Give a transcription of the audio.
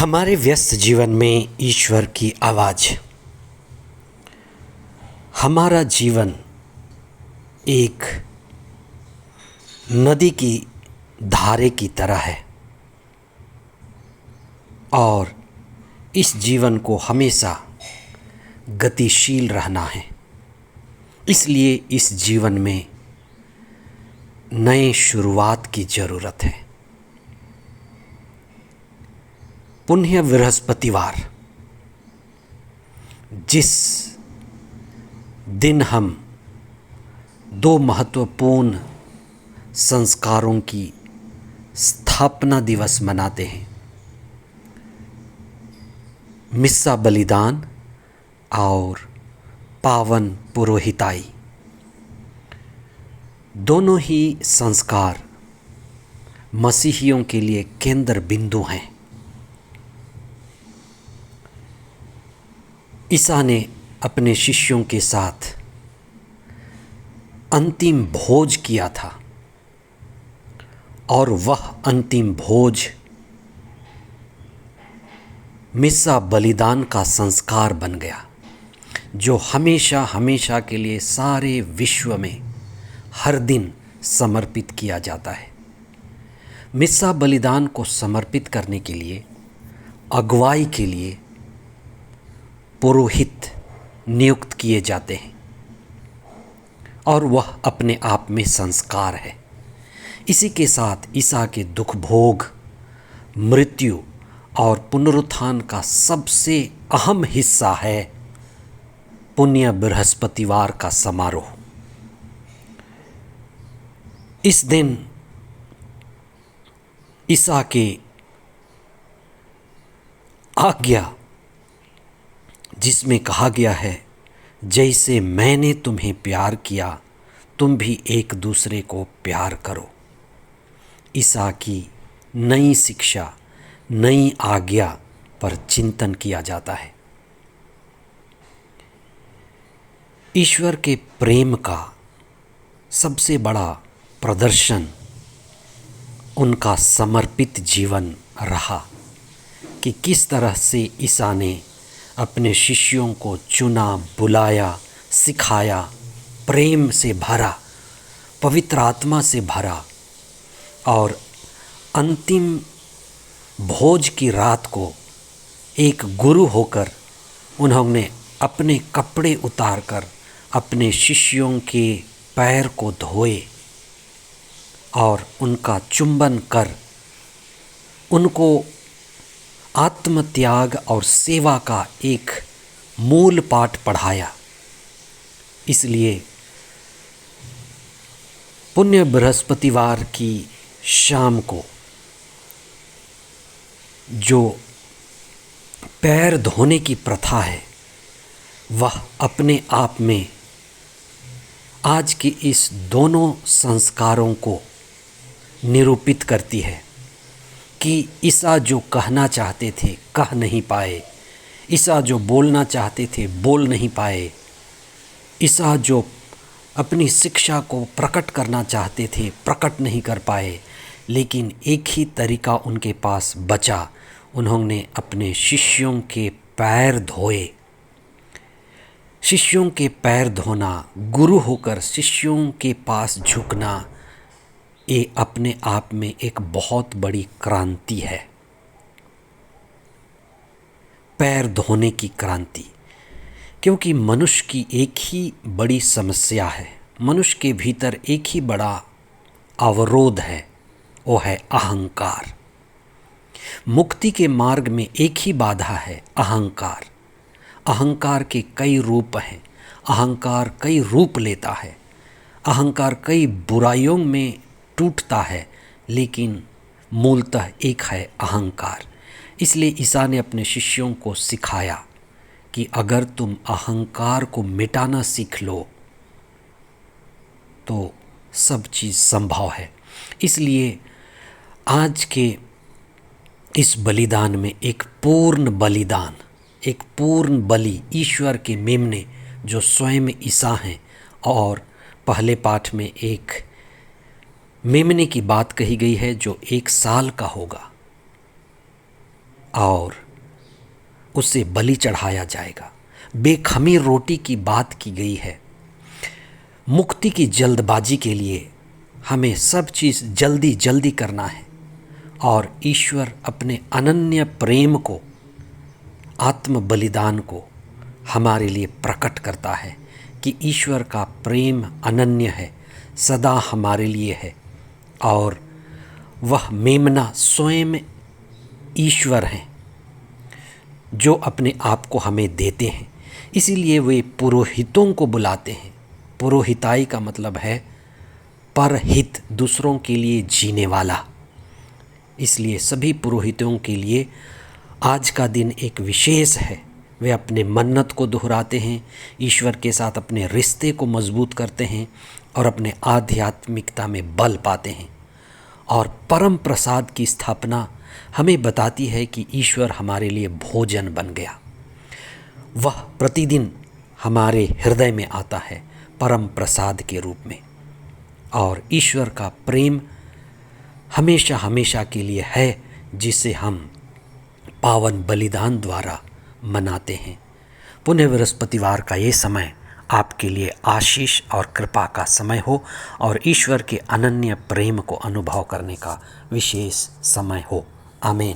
हमारे व्यस्त जीवन में ईश्वर की आवाज़। हमारा जीवन एक नदी की धारे की तरह है और इस जीवन को हमेशा गतिशील रहना है। इसलिए इस जीवन में नए शुरुआत की ज़रूरत है। पुण्य बृहस्पतिवार, जिस दिन हम दो महत्वपूर्ण संस्कारों की स्थापना दिवस मनाते हैं, मिस्सा बलिदान और पावन पुरोहिताई। दोनों ही संस्कार मसीहियों के लिए केंद्र बिंदु हैं। ईसा ने अपने शिष्यों के साथ अंतिम भोज किया था और वह अंतिम भोज मिस्सा बलिदान का संस्कार बन गया, जो हमेशा हमेशा के लिए सारे विश्व में हर दिन समर्पित किया जाता है। मिस्सा बलिदान को समर्पित करने के लिए, अगुवाई के लिए पुरोहित नियुक्त किए जाते हैं और वह अपने आप में संस्कार है। इसी के साथ ईसा के दुख भोग, मृत्यु और पुनरुत्थान का सबसे अहम हिस्सा है पुण्य बृहस्पतिवार का समारोह। इस दिन ईसा के आज्ञा, जिसमें कहा गया है, जैसे मैंने तुम्हें प्यार किया तुम भी एक दूसरे को प्यार करो, ईसा की नई शिक्षा, नई आज्ञा पर चिंतन किया जाता है। ईश्वर के प्रेम का सबसे बड़ा प्रदर्शन उनका समर्पित जीवन रहा कि किस तरह से ईसा ने अपने शिष्यों को चुना, बुलाया, सिखाया, प्रेम से भरा, पवित्र आत्मा से भरा और अंतिम भोज की रात को एक गुरु होकर उन्होंने अपने कपड़े उतारकर अपने शिष्यों के पैर को धोए और उनका चुंबन कर उनको आत्मत्याग और सेवा का एक मूल पाठ पढ़ाया। इसलिए पुण्य बृहस्पतिवार की शाम को जो पैर धोने की प्रथा है, वह अपने आप में आज के इस दोनों संस्कारों को निरूपित करती है कि ईसा जो कहना चाहते थे कह नहीं पाए, ईसा जो बोलना चाहते थे बोल नहीं पाए, ईसा जो अपनी शिक्षा को प्रकट करना चाहते थे प्रकट नहीं कर पाए, लेकिन एक ही तरीका उनके पास बचा, उन्होंने अपने शिष्यों के पैर धोए। शिष्यों के पैर धोना, गुरु होकर शिष्यों के पास झुकना, ये अपने आप में एक बहुत बड़ी क्रांति है। पैर धोने की क्रांति, क्योंकि मनुष्य की एक ही बड़ी समस्या है, मनुष्य के भीतर एक ही बड़ा अवरोध है, वो है अहंकार। मुक्ति के मार्ग में एक ही बाधा है, अहंकार। अहंकार के कई रूप हैं, अहंकार कई रूप लेता है, अहंकार कई बुराइयों में टूटता है, लेकिन मूलतः एक है अहंकार। इसलिए ईसा ने अपने शिष्यों को सिखाया कि अगर तुम अहंकार को मिटाना सीख लो तो सब चीज़ संभव है। इसलिए आज के इस बलिदान में एक पूर्ण बलिदान, एक पूर्ण बलि ईश्वर के मेमने जो स्वयं ईसा हैं, और पहले पाठ में एक मेमने की बात कही गई है जो 1 साल का होगा और उसे बलि चढ़ाया जाएगा। बेखमीर रोटी की बात की गई है। मुक्ति की जल्दबाजी के लिए हमें सब चीज़ जल्दी जल्दी करना है और ईश्वर अपने अनन्य प्रेम को, आत्म बलिदान को हमारे लिए प्रकट करता है कि ईश्वर का प्रेम अनन्य है, सदा हमारे लिए है और वह मेमना स्वयं ईश्वर हैं जो अपने आप को हमें देते हैं। इसीलिए वे पुरोहितों को बुलाते हैं। पुरोहिताई का मतलब है परहित, दूसरों के लिए जीने वाला। इसलिए सभी पुरोहितों के लिए आज का दिन एक विशेष है। वे अपने मन्नत को दोहराते हैं, ईश्वर के साथ अपने रिश्ते को मजबूत करते हैं और अपने आध्यात्मिकता में बल पाते हैं। और परम प्रसाद की स्थापना हमें बताती है कि ईश्वर हमारे लिए भोजन बन गया। वह प्रतिदिन हमारे हृदय में आता है परम प्रसाद के रूप में। और ईश्वर का प्रेम हमेशा हमेशा के लिए है, जिसे हम पावन बलिदान द्वारा मनाते हैं। पुण्य बृहस्पतिवार का ये समय आपके लिए आशीष और कृपा का समय हो और ईश्वर के अनन्य प्रेम को अनुभव करने का विशेष समय हो। आमीन।